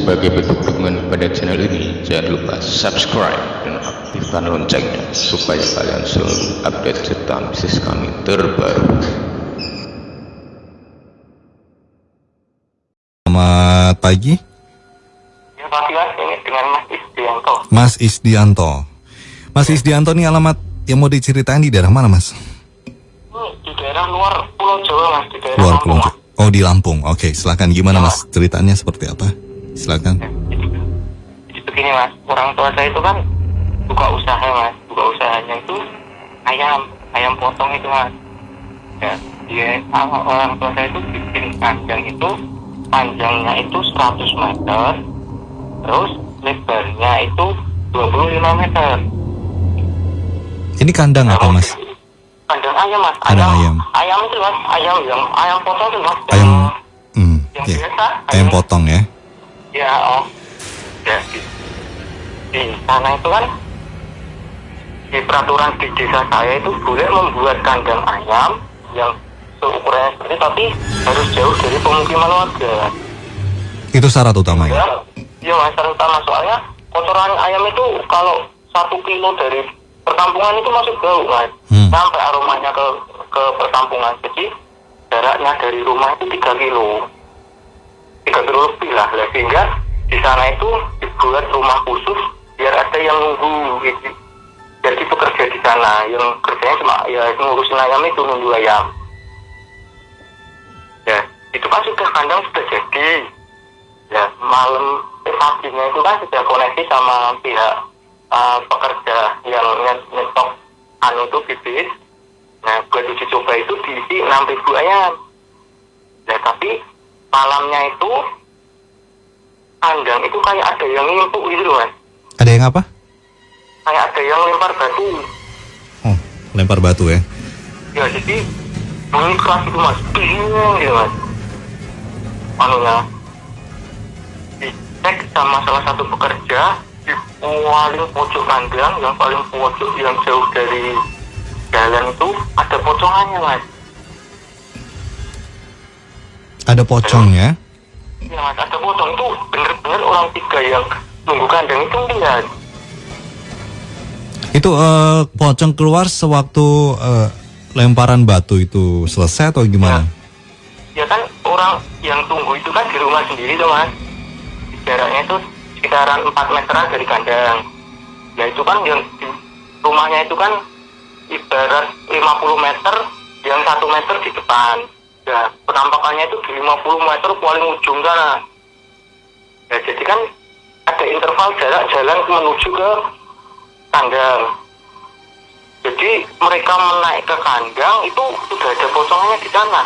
sebagai bentuk dukungan pada channel ini, jangan lupa subscribe dan aktifkan loncengnya supaya kalian selalu update tentang bisnis kami terbaru. Selamat pagi. Ya pagi Mas, ini dengan Mas Isdianto. Mas Isdianto. Mas Isdianto ini alamat yang mau diceritain di daerah mana, Mas? Di daerah luar Pulau Jawa Mas, di daerah Luar Lampung, Pulau. Mas. Oh, di Lampung. Oke, silakan. Gimana, Ya, Mas? Ceritanya seperti apa? Silakan. Jadi begini Mas, orang tua saya itu kan buka usaha Mas, buka usahanya itu ayam potong itu Mas. Ya, orang tua saya itu bikin kandang itu panjangnya itu 100 meter, terus lebarnya itu 25 meter. Ini kandang apa, Mas? Kandang ayam Mas. Kandang ayam. Ayam itu Mas, ayam potong itu Mas. Ayam, yang ya. biasa. Ayam potong ya. Ya, ya di sana itu kan di peraturan di desa saya itu boleh membuat kandang ayam yang seukurannya seperti tapi harus jauh dari pemukiman warga. Itu syarat utamanya. Ya masalah utama soalnya kotoran ayam itu kalau 1 kilo dari perkampungan itu masuk bau Mas, sampai aromanya ke perkampungan. Jadi jaraknya dari rumah itu 3 kilo lebih lah, sehingga di sana itu dibuat rumah khusus biar ada yang nunggu gitu. Jadi pekerja di sana yang kerjanya cuma ya ngurusin ayam itu, nunggu ayam. Ya itu kan sudah kandang sudah jadi. Ya malam paginya itu kan sudah koneksi sama pihak pekerja yang nyetok itu bibit. Nah buat uji coba itu diisi 6.000 ayam. Nah tapi malamnya itu kandang itu kayak ada yang ngimpuk gitu loh Mas. Ada yang apa? Kayak ada yang lempar batu. Oh, lempar batu ya. Ya jadi bunyi keras itu Mas, bingung gitu Mas. Anunya dicek sama salah satu pekerja di paling pojok kandang, yang paling pojok yang jauh dari jalan itu ada pocongannya Mas. Ada pocongnya. Iya Mas, ada pocong itu bener-bener orang 3 yang nunggu kandang itu lihat. Itu pocong keluar sewaktu lemparan batu itu selesai atau gimana? Ya kan orang yang tunggu itu kan di rumah sendiri tuh Mas. Jaraknya itu sekitaran 4 meteran dari kandang. Ya itu kan yang di rumahnya itu kan ibarat 50 meter, yang 1 meter di depan. Ya penampakannya itu di 50 meter paling ujung sana. Ya jadi kan ada interval jarak jalan menuju ke kandang. Jadi mereka menaik ke kandang itu sudah ada pocongannya di sana.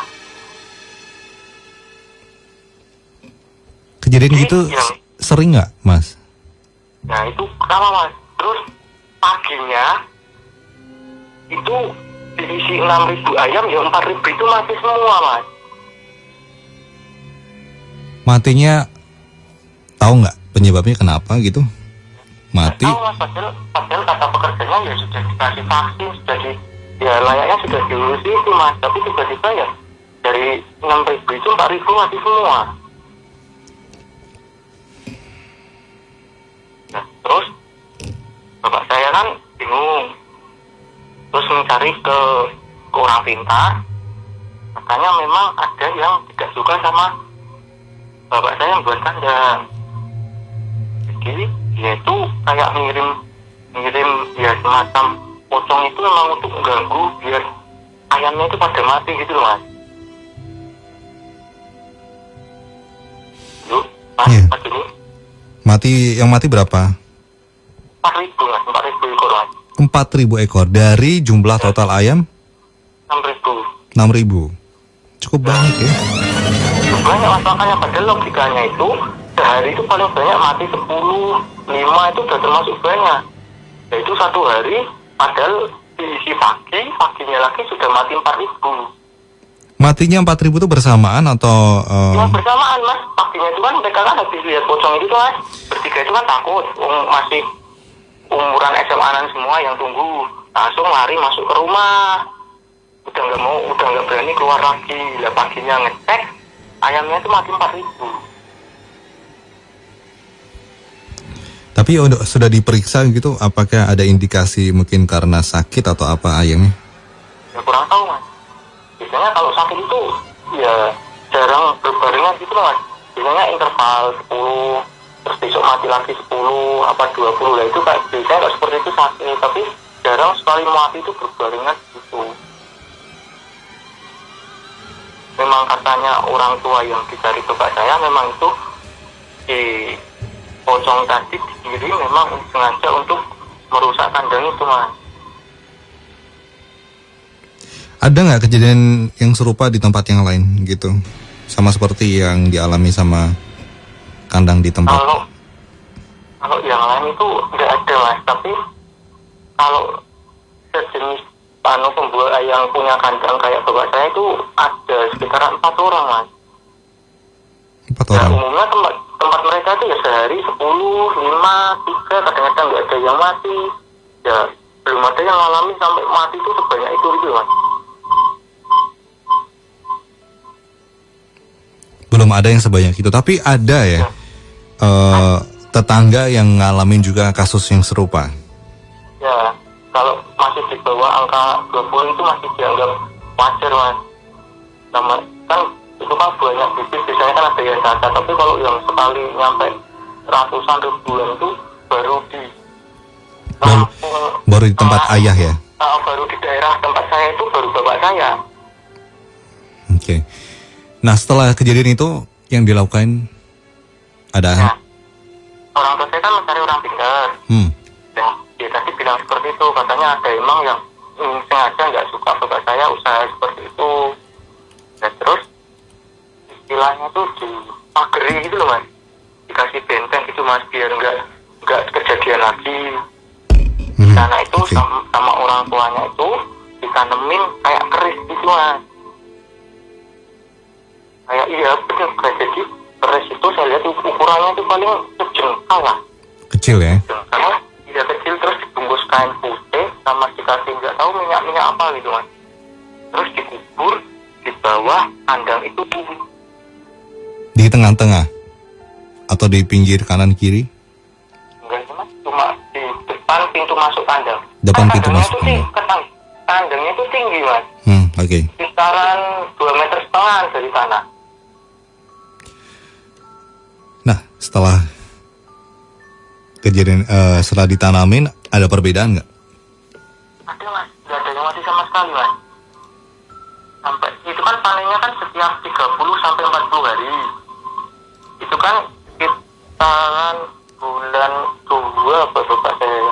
Kejadian Jadi, gitu sering nggak, Mas? Nah itu sama Mas. Terus paginya itu diisi 6.000 ayam, ya 4.000 itu mati semua Mas. Matinya tahu nggak penyebabnya kenapa gitu? Mati. Tahu Mas, padahal kata pekerjanya ya sudah dikasih vaksin, ya layaknya sudah diurus itu Mas. Tapi tiba-tiba ya dari 6.000 itu 4.000 mati semua. Nah terus bapak saya kan bingung, terus mencari ke orang pintar. Katanya memang ada yang tidak suka sama bapak saya yang buat kandang. Jadi dia itu kayak ngirim ya semacam pocong itu memang untuk mengganggu biar ayamnya itu pada mati gitu loh Mas. Yuk, Mas, Iya. Mas ini Yang mati berapa? 4.000 Mas, 4.000 ekor Mas. 4.000 ekor dari jumlah total ayam 6.000. 6.000. Cukup banyak ya. Banyak Mas, makanya pada logikanya itu sehari itu paling banyak mati 10, 5 itu sudah termasuk banyak. Yaitu 1 hari padahal diisi paginya lagi sudah mati 4.000. Matinya 4.000 itu bersamaan atau Ya bersamaan Mas, paginya itu kan mereka kan habis lihat pocong itu tuh Mas, bertiga itu kan takut, masih umuran SMA-an semua yang tunggu, langsung lari masuk ke rumah, udah nggak berani keluar lagi. Lah paginya ngecek ayamnya itu mati 4.000. Tapi sudah diperiksa gitu, apakah ada indikasi mungkin karena sakit atau apa ayamnya? Ya kurang tahu mas. Biasanya kalau sakit itu ya jarang berbarengan gitu loh mas. Biasanya interval 10, terus besok mati lagi 10, apa 20 lah itu kayak biasanya kalau seperti itu sakit. Tapi jarang sekali mati itu berbarengan gitu. Memang katanya orang tua yang dicari bapak saya memang itu di pocong tadi di kiri memang sengaja untuk merusak kandang itu mas. Ada nggak kejadian yang serupa di tempat yang lain gitu? Sama seperti yang dialami sama kandang di tempat? Kalau yang lain itu nggak ada mas, tapi kalau sejenis pembuat yang punya kandang kayak bapak saya itu ada sekitar 4 orang mas. 4 orang? Ya, umumnya tempat mereka itu ya sehari 10, 5, 3, kadang-kadang nggak ada yang mati. Ya belum ada yang ngalamin sampai mati itu sebanyak itu gitu mas. Belum ada yang sebanyak itu, tapi ada ya, tetangga yang ngalamin juga kasus yang serupa. Ya, kalau masih di bawah angka 20 itu masih dianggap wajar mas. Sama kan itu kan banyak bibit, biasanya kan ada yang cacat, tapi kalau yang sekali nyampe ratusan ribuan itu baru di baru di tempat ayah ya? Baru di daerah tempat saya itu baru bapak saya. Oke. Nah setelah kejadian itu yang dilakukan ada? Ya, orang tua saya kan mencari orang pintar. Nah dia tadi bilang seperti itu, katanya ada emang yang sengaja nggak suka bapak saya usaha seperti itu. Dan terus istilahnya tuh dipageri gitu loh mas, dikasih benteng gitu mas biar nggak kejadian lagi. Karena itu sama orang tuanya itu ditanemin kayak keris gitu mas. Kayak iya bener, jadi keris itu saya lihat ukurannya itu paling sejengkal lah. Kecil ya? Karena iya kecil, terus dibungkus kain putih sama dikasih nggak tahu minyak apa gitu mas. Terus dikubur di bawah kandang itu. Di tengah-tengah? Atau di pinggir kanan kiri? Enggak mas, cuma di depan pintu masuk kandang. Depan pintu masuk kandang. Kandangnya itu tinggi mas. Oke. Sekitaran 2,5 meter dari tanah. Nah setelah kejadian, setelah ditanamin ada perbedaan nggak? Ada mas, nggak ada yang mati sama sekali mas. Sampai itu kan panennya kan setiap 30 sampai 40 hari. Itu kan sekitaran bulan 2 bapak saya.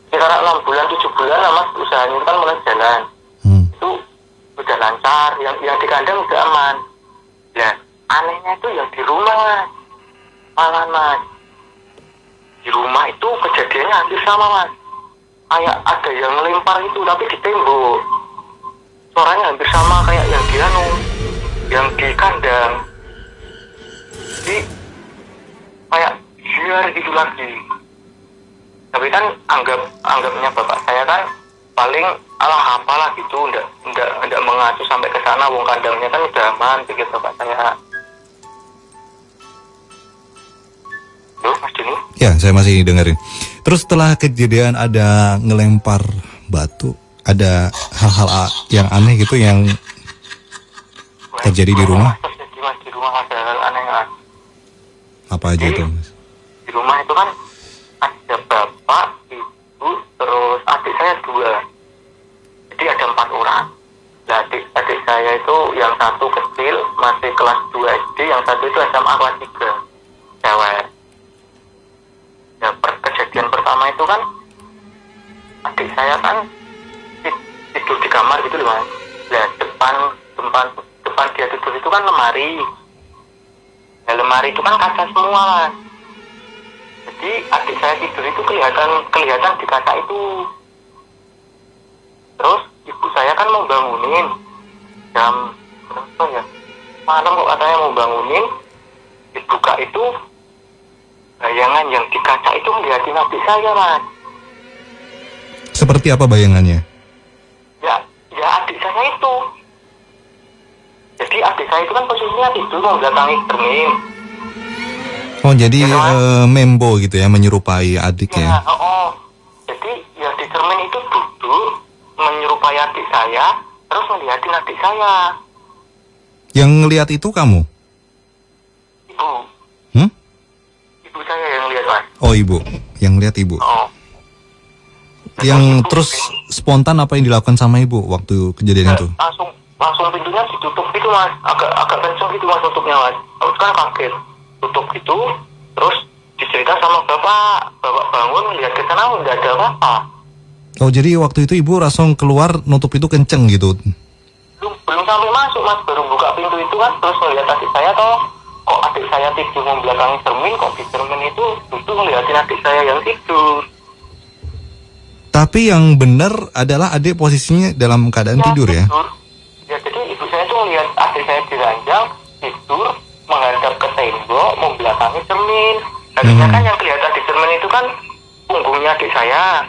Sekitaran 6 bulan 7 bulan lah mas, usahanya itu kan mulai jalan. Itu udah lancar, yang di kandang udah aman. Ya anehnya itu yang di rumah mas, malah mas. Di rumah itu kejadiannya hampir sama mas. Kayak ada yang ngelempar itu tapi di tembok. Suaranya hampir sama kayak yang di yang di kandang. Jadi kayak biar gitu lagi. Tapi kan anggapnya bapak saya kan paling alah apalah gitu, enggak mengacu sampai ke sana, wong kandangnya kan udah aman, pikir bapak saya. Loh mas Juni? Ya saya masih dengerin. Terus setelah kejadian ada ngelempar batu, ada hal-hal yang aneh gitu yang terjadi di rumah? Mas, di rumah ada hal aneh mas. Apa aja itu mas? Di rumah itu kan ada bapak, ibu, terus adik saya 2. Jadi ada 4 orang. Nah, adik saya itu yang satu kecil masih kelas 2 SD, yang satu itu SMA kelas 3, cewek. Ya kejadian pertama itu kan adik saya kan tidur di kamar gitu loh mas. Nah depan dia tidur itu kan lemari. Nah lemari itu kan kaca semua mas. Jadi adik saya tidur itu kelihatan di kaca itu. Terus ibu saya kan mau bangunin jam berapa ya, malam kok katanya mau bangunin, dibuka itu bayangan yang di kaca itu ngeliatin adik saya mas. Seperti apa bayangannya? Ya adik saya itu. Jadi adik saya itu kan posisinya tidur membelakangi cermin. Oh jadi Ya, Mas. membo gitu ya, menyerupai adik Ya, ya. Jadi yang di cermin itu duduk menyerupai adik saya, terus ngeliatin adik saya, Yang ngelihat itu kamu? ibu, Hmm? ibu saya yang lihat Mas. Oh ibu, yang lihat ibu. Oh, Yang terus spontan apa yang dilakukan sama ibu waktu kejadian itu? langsung pintunya ditutup gitu Mas, agak kenceng gitu Mas tutupnya Mas. Aku kan kaget, tutup gitu, terus dicerita sama bapak bangun lihat ke sana nggak ada apa-apa. Oh jadi waktu itu ibu langsung keluar nutup itu kenceng gitu. Belum sampai masuk Mas, baru buka pintu itu kan, terus ngeliat adik saya kok adik saya tidur membelakangi cermin, kok di cermin itu duduk ngeliatin adik saya yang tidur. Tapi yang benar adalah adik posisinya dalam keadaan tidur ya. Ya jadi ibu saya tuh ngeliat adik saya di ranjang tidur menghadap ke tembok membelakangi cermin. Harusnya kan yang kelihatan di cermin itu kan punggungnya adik saya.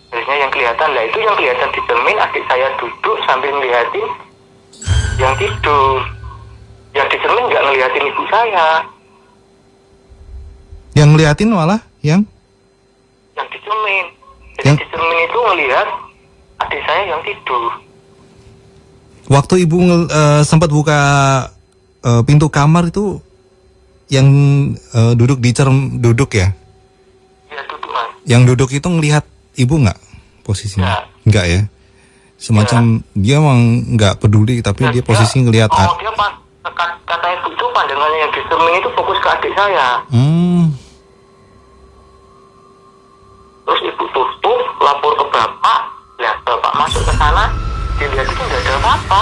Harusnya yang kelihatan lah, itu yang kelihatan di cermin adik saya duduk sambil ngeliatin yang tidur. Yang di cermin nggak ngeliatin ibu saya. Yang ngeliatin malah yang Yang di cermin. Jadi Yang- di cermin itu ngelihat adik saya yang tidur. waktu ibu sempat buka pintu kamar itu yang duduk di duduk ya. Ya duduk Mas. Yang duduk itu ngelihat ibu nggak posisinya? Nggak. Nggak ya. Semacam dia emang nggak peduli tapi dia posisi ngelihat. Dia pas kata ibu itu pandangannya yang di cermin itu fokus ke adik saya. Terus ibu tutup, lapor ke bapak. Lihat bapak masuk ke sana, dilihat itu nggak ada apa-apa.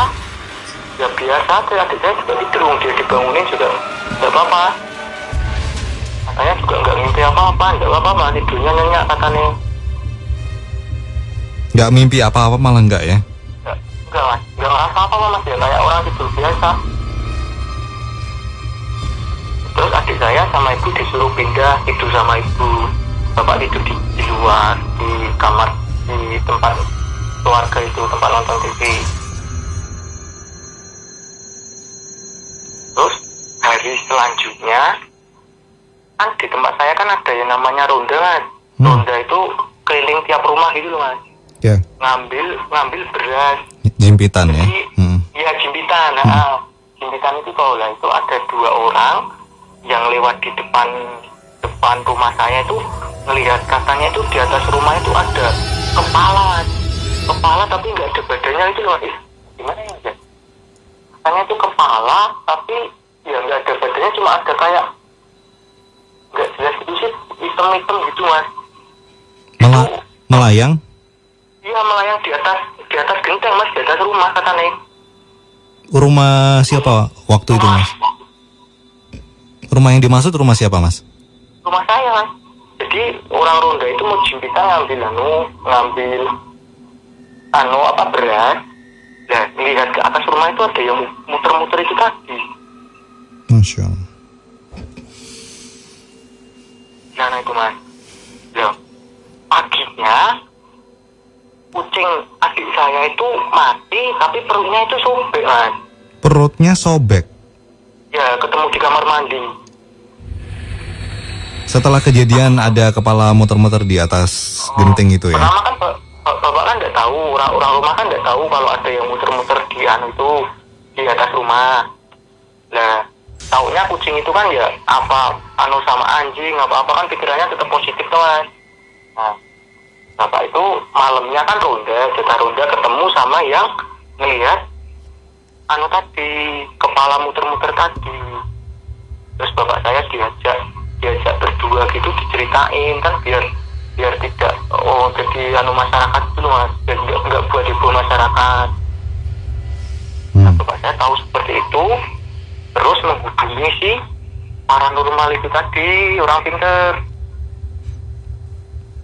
Ya biasa aja, adik saya juga tidur, dia dibangunin juga nggak apa-apa. Katanya juga nggak mimpi apa-apa, nggak apa-apa, tidurnya nyenyak katanya. Nggak mimpi apa-apa malah nggak ya? Nggak Mas, nggak ngerasa apa-apa Mas, ya kayak orang tidur biasa. Terus adik saya sama ibu disuruh pindah tidur sama ibu. Bapak tidur di luar, di kamar, di tempat keluarga itu, tempat nonton TV. Terus hari selanjutnya, kan di tempat saya kan ada yang namanya ronda Mas. Ronda itu keliling tiap rumah gitu loh Mas. Ya. Ngambil beras. Jimpitan ya. Jadi, ya jimpitan. Jimpitan itu kalau lah itu ada 2 orang yang lewat di depan rumah saya itu ngelihat, katanya itu di atas rumah itu ada kepala tapi nggak ada badannya itu loh. Gimana ya? Katanya itu kepala tapi ya nggak ada badannya, cuma ada kayak nggak jelas itu sih, hitam gitu Mas. Melayang? Iya melayang di atas genteng Mas, di atas rumah katanya. Rumah siapa waktu itu Mas? Rumah yang dimaksud rumah siapa Mas? Rumah saya Mas. Jadi orang ronda itu mau jimpitan ngambil beras. Nah, lihat ke atas rumah itu ada yang muter-muter itu tadi. Masya Allah. Nah itu Mas. Loh, paginya kucing adik saya itu mati, tapi perutnya itu sobek Mas. Perutnya sobek. Ya, ketemu di kamar mandi. Setelah kejadian ada kepala muter-muter di atas genting itu ya? Pertama kan bapak kan nggak tahu, orang rumah kan nggak tahu kalau ada yang muter-muter di di atas rumah. Nah, taunya kucing itu kan ya sama anjing apa kan pikirannya tetap positif tuh Mas. Nah, bapak itu malamnya kan jatah ronda ketemu sama yang ngelihat tadi, kepala muter-muter tadi. Terus bapak saya diajak berdua gitu, diceritain kan biar tidak jadi masyarakat itu Mas, biar nggak buat ibu masyarakat. Nah, bapak saya tahu seperti itu, terus menghubungi si paranormal itu tadi, orang pinter.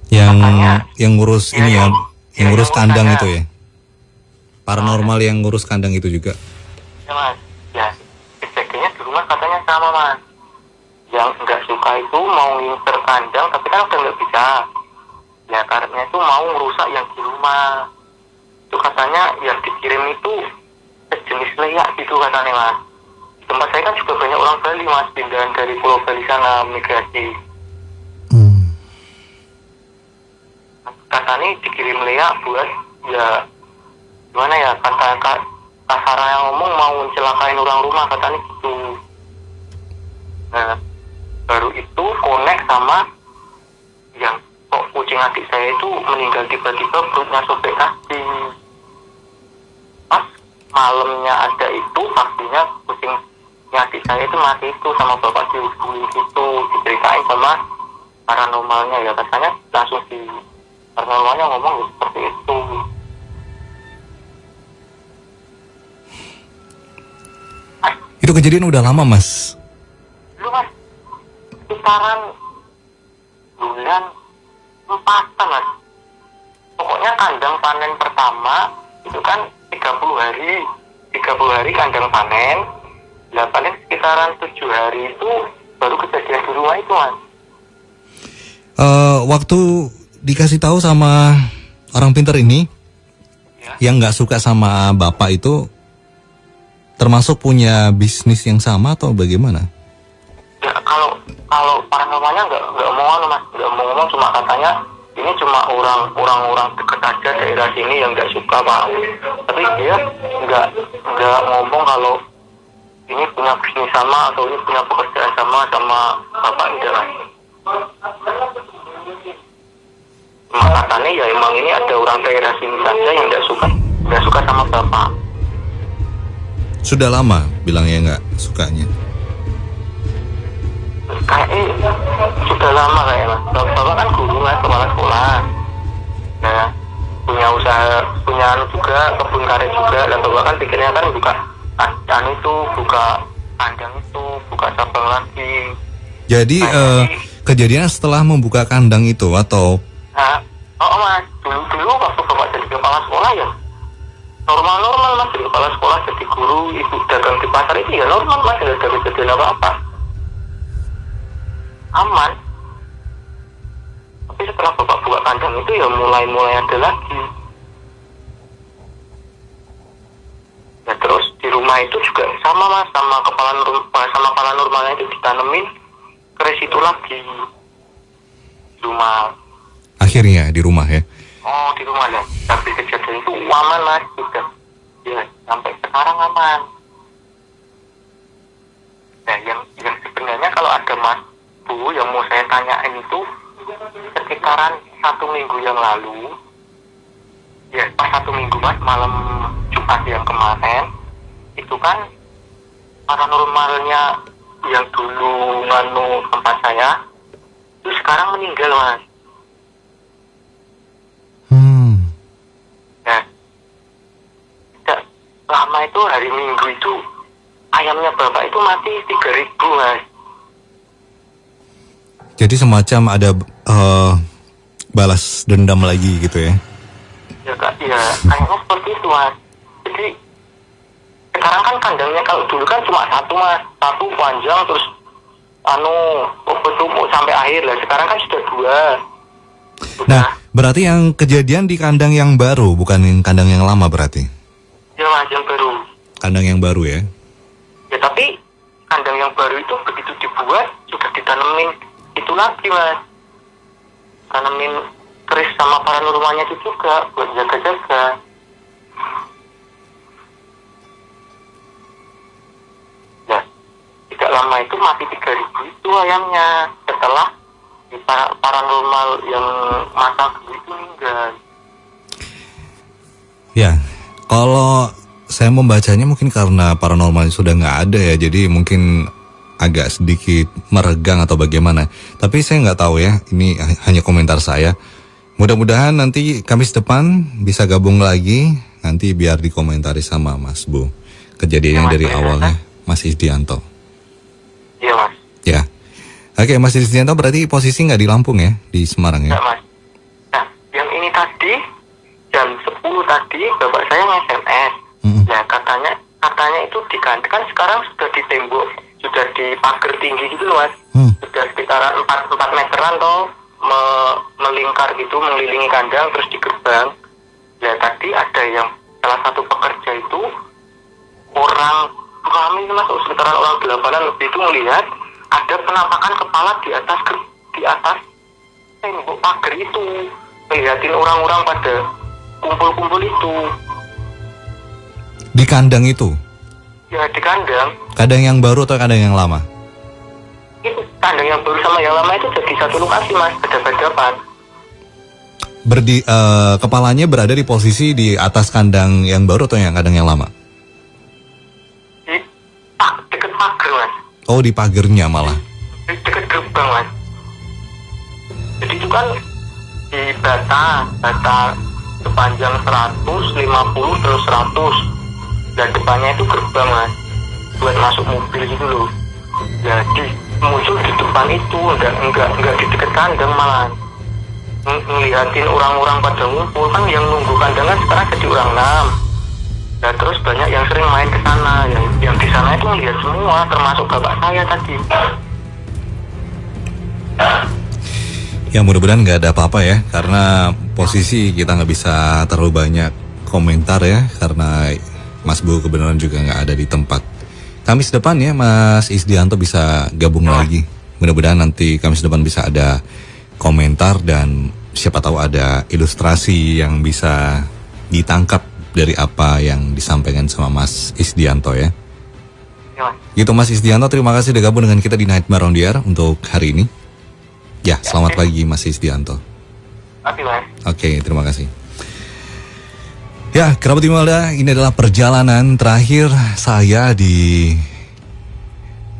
Yang ngurus Ya, ini ya, yang ngurus yang kandang ngurus itu ya. Paranormal yang ngurus kandang itu juga. Ya Mas, ya kejadiannya di rumah katanya sama Mas. Yang nggak suka itu mau ngincer kandang, tapi kan udah nggak bisa. Ya karena itu mau merusak yang di rumah. Itu katanya yang dikirim itu sejenis leak gitu katanya Mas. tempat saya kan juga banyak orang Bali mas, pindahan dari Pulau Bali sana migrasi. Katanya dikirim Lea buat ya gimana ya, kata kasar yang ngomong mau mencelakain orang rumah katanya gitu. Nah baru itu connect sama yang kok kucing adik saya itu meninggal tiba-tiba, perutnya sobek tadi. Pas malamnya ada itu pastinya kucing adik saya itu mati itu sama bapak dihubungi gitu, diceritain sama paranormalnya ya, katanya langsung di paranormalnya ngomong seperti itu. Itu kejadian udah lama mas? Lu mas, sekitaran bulan 4 mas. Pokoknya kandang panen pertama itu kan 30 hari kandang panen. Nah paling sekitaran 7 hari itu baru kejadian di rumah itu mas. Waktu dikasih tahu sama orang pintar ini ya, yang nggak suka sama bapak itu termasuk punya bisnis yang sama atau bagaimana? Ya kalau paranormalnya nggak mau mas, nggak mau ngomong, cuma katanya ini cuma orang dekat aja daerah sini yang nggak suka pak. Tapi dia nggak ngomong kalau ini punya bisnis sama atau ini punya pekerjaan sama bapak ini mas. Cuma katanya ya emang ini ada orang daerah sini saja yang nggak suka sama bapak. Sudah lama bilangnya nggak sukanya? Kayaknya sudah lama kayaknya mas. Bapak kan guru mas, kepala sekolah. Nah punya usaha, punya juga kebun karet juga. Dan bapak kan pikirnya kan buka kandang itu, buka cabang lagi. Jadi kejadian setelah membuka kandang itu atau? Nah, mas, dulu waktu bapak jadi kepala sekolah ya normal mas, jadi kepala sekolah, jadi guru, ibu dagang di pasar itu ya normal mas, tidak ada kejadian apa-apa, aman. Tapi setelah bapak buka kandang itu ya mulai ada lagi. Ya terus di rumah itu juga sama mas, sama paranormalnya itu ditanemin keris itu lagi di rumah. Akhirnya di rumah ya? Oh di rumah ya. Tapi kejadian itu aman mas, sudah ya sampai sekarang aman. Nah yang sebenarnya kalau ada mas Bu yang mau saya tanyain itu sekitaran 1 minggu yang lalu, ya pas 1 minggu mas, malam Jumat yang kemarin itu kan paranormalnya yang dulu nganu tempat saya itu sekarang meninggal mas. Nah tidak lama itu hari Minggu itu ayamnya bapak itu mati 3.000 mas. Jadi semacam ada balas dendam lagi gitu ya? Ya kak, ya kayaknya seperti itu mas. Jadi sekarang kan kandangnya kalau dulu kan cuma satu mas, satu panjang terus sampai akhir lah. Sekarang kan sudah 2. Nah, berarti yang kejadian di kandang yang baru, bukan yang kandang yang lama berarti? Ya mas, yang baru. Kandang yang baru ya? Ya tapi kandang yang baru itu begitu dibuat sudah ditanemin itu lagi mas, tanemin keris sama paranormalnya itu juga buat jaga-jaga. Nah tidak lama itu mati 3.000 itu ayamnya setelah di paranormal yang masa dulu itu meninggal. Ya, kalau saya membacanya mungkin karena paranormal sudah nggak ada ya, jadi mungkin agak sedikit meregang atau bagaimana. Tapi saya nggak tahu ya, ini hanya komentar saya. Mudah-mudahan nanti Kamis depan bisa gabung lagi, nanti biar dikomentari sama Mas Bu. Kejadiannya dari awalnya, Mas Isdianto. Iya mas. Ya, oke Mas Isdianto berarti posisi nggak di Lampung ya, di Semarang ya? Enggak mas. Nah yang ini tadi jam 10 tadi bapak saya nge-SMS. Nah katanya itu di kan sekarang sudah di tembok, sudah di pagar tinggi gitu loh mas. Sudah sekitaran 4 meteran toh, melingkar gitu, mengelilingi kandang terus di gerbang. Ya tadi ada yang salah satu pekerja itu orang kami masuk sekitaran orang 8-an lebih itu melihat ada penampakan kepala di atas tembok pagar itu, ngeliatin orang-orang pada kumpul-kumpul itu. Di kandang itu? Ya di kandang. Kandang yang baru atau kandang yang lama? Itu kandang yang baru sama yang lama itu jadi satu lokasi mas, berdebat-debat. Kepalanya berada di posisi di atas kandang yang baru atau yang kandang yang lama? Di deket pagar mas. Oh, di pagernya malah. Di deket gerbang mas. Jadi itu kan di bata sepanjang 150 terus 100 dan depannya itu gerbang mas buat masuk mobil gitu loh. Jadi muncul di depan itu enggak di dekat kandang malah ngeliatin orang-orang pada ngumpul kan, yang nunggu kandang kan sekarang jadi orang 6. Nah terus banyak yang sering main ke sana, yang di sana itu ngeliat semua termasuk bapak saya tadi. Ya mudah-mudahan nggak ada apa-apa ya, karena posisi kita nggak bisa terlalu banyak komentar ya, karena Mas Bu kebenaran juga nggak ada di tempat. Kamis depan ya Mas Isdianto bisa gabung lagi. Mudah-mudahan nanti Kamis depan bisa ada komentar dan siapa tahu ada ilustrasi yang bisa ditangkap dari apa yang disampaikan sama Mas Isdianto ya. Gitu Mas Isdianto, terima kasih sudah gabung dengan kita di Nightmare on the Air untuk hari ini. Ya, selamat pagi Mas Isdianto. Oke, terima kasih. Ya, kerabat Imelda, ini adalah perjalanan terakhir saya di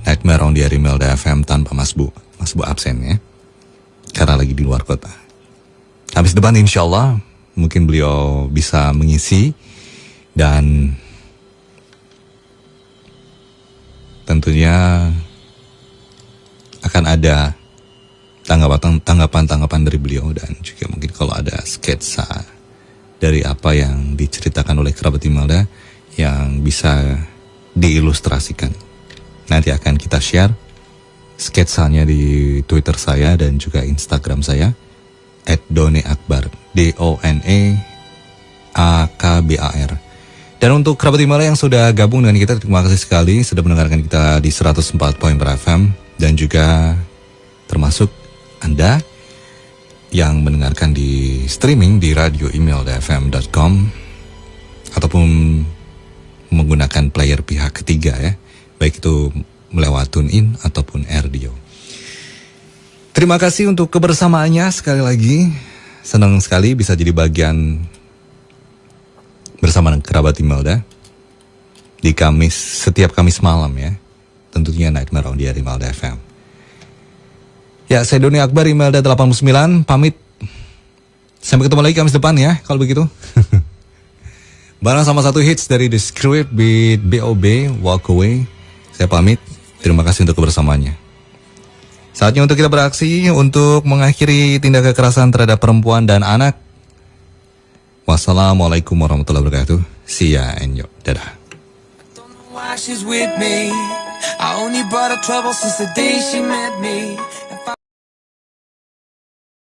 Nightmare on the Air Imelda FM tanpa Mas Bu. Mas Bu absen ya, karena lagi di luar kota. Habis depan insya Allah mungkin beliau bisa mengisi dan tentunya akan ada tanggapan dari beliau dan juga mungkin kalau ada sketsa dari apa yang diceritakan oleh kerabat Imelda yang bisa diilustrasikan. Nanti akan kita share sketsanya di Twitter saya dan juga Instagram saya @doneakbar DONEAKBAR. Dan untuk kerabat Imelda yang sudah gabung dengan kita, terima kasih sekali sudah mendengarkan kita di 104.4 FM dan juga termasuk Anda yang mendengarkan di streaming di radioimildafm.com ataupun menggunakan player pihak ketiga ya, baik itu melewat TuneIn ataupun AirDio. Terima kasih untuk kebersamaannya sekali lagi. Senang sekali bisa jadi bagian bersama kerabat Imelda di setiap Kamis malam ya. Tentunya Nightmare on the Air Imelda FM. Ya, saya Doni Akbar, Imelda 89, pamit. Sampai ketemu lagi Kamis depan ya, kalau begitu. Barang sama satu hits dari The Script with B.O.B, Walk Away. Saya pamit, terima kasih untuk kebersamaannya. Saatnya untuk kita beraksi untuk mengakhiri tindak kekerasan terhadap perempuan dan anak. Wassalamualaikum warahmatullahi wabarakatuh. See ya and yo, dadah. She's with me. I only brought her trouble since the day she met me.